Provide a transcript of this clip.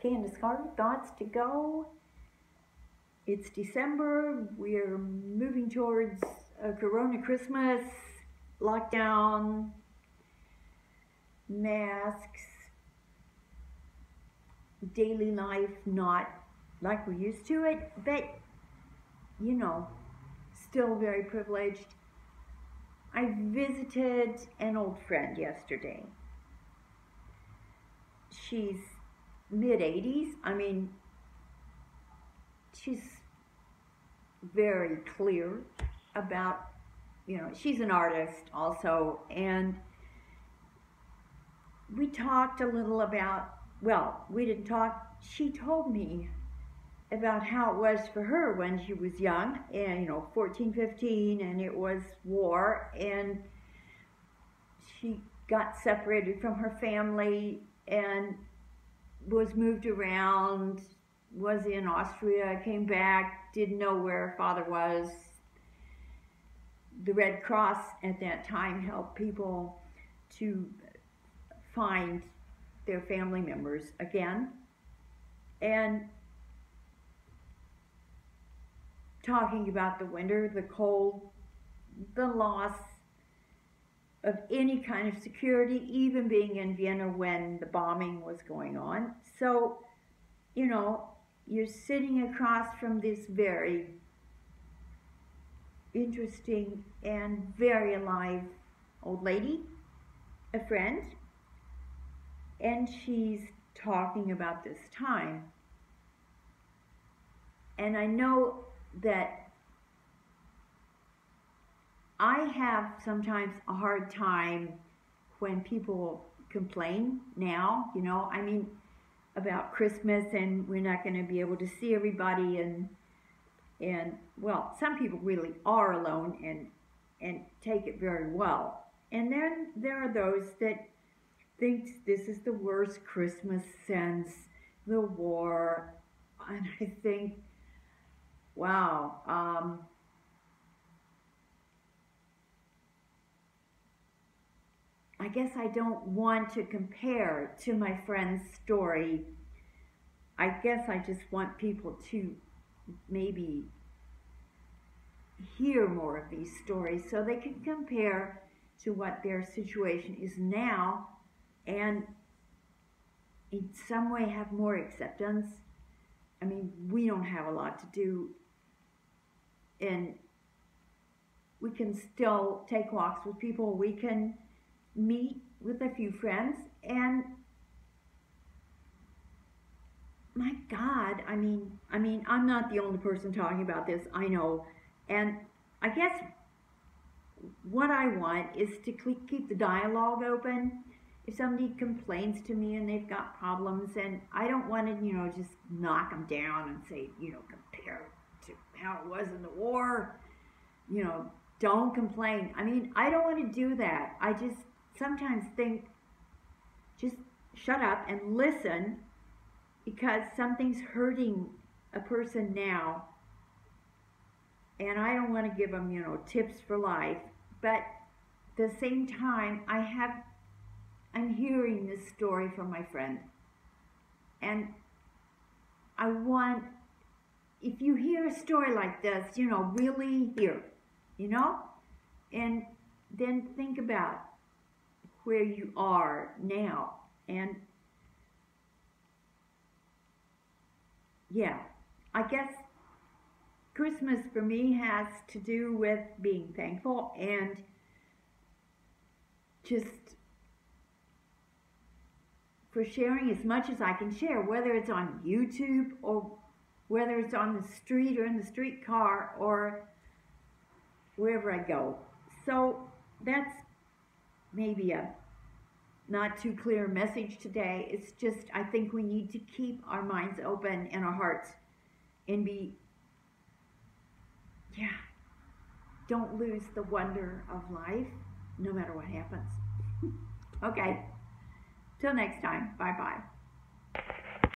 Candace thoughts to go. It's December. We're moving towards a Corona Christmas, lockdown, masks, daily life not like we're used to it, but you know, still very privileged. I visited an old friend yesterday. She's mid-80s. I mean, she's very clear about, she's an artist also, and we talked a little about, well, we didn't talk, she told me about how it was for her when she was young, and 14, 15, and it was war, and she got separated from her family and was moved around, was in Austria, came back, didn't know where her father was. The Red Cross at that time helped people to find their family members again. And talking about the winter, the cold, the loss of any kind of security, even being in Vienna when the bombing was going on. So, you're sitting across from this very interesting and very alive old lady, a friend, and she's talking about this time. And I know that I have sometimes a hard time when people complain now, about Christmas and we're not going to be able to see everybody, and well, some people really are alone and take it very well. And then there are those that think this is the worst Christmas since the war, and I think, wow, I guess I don't want to compare to my friend's story. I guess I just want people to maybe hear more of these stories so they can compare to what their situation is now and in some way have more acceptance. I mean, we don't have a lot to do, and we can still take walks with people. We can meet with a few friends, and my God, I mean, I'm not the only person talking about this, I know, and I guess what I want is to keep the dialogue open. If somebody complains to me and they've got problems, and I don't want to, just knock them down and say, compare to how it was in the war, don't complain. I mean, I don't want to do that. I just sometimes think, just shut up and listen, because something's hurting a person now, and I don't want to give them, tips for life, but at the same time, I'm hearing this story from my friend, and I want, if you hear a story like this, really hear, and then think about where you are now. And yeah, I guess Christmas for me has to do with being thankful and just for sharing as much as I can share, whether it's on YouTube or whether it's on the street or in the streetcar or wherever I go. So that's maybe a not too clear message today. It's just, I think we need to keep our minds open and our hearts and don't lose the wonder of life no matter what happens. Okay, till next time, bye-bye.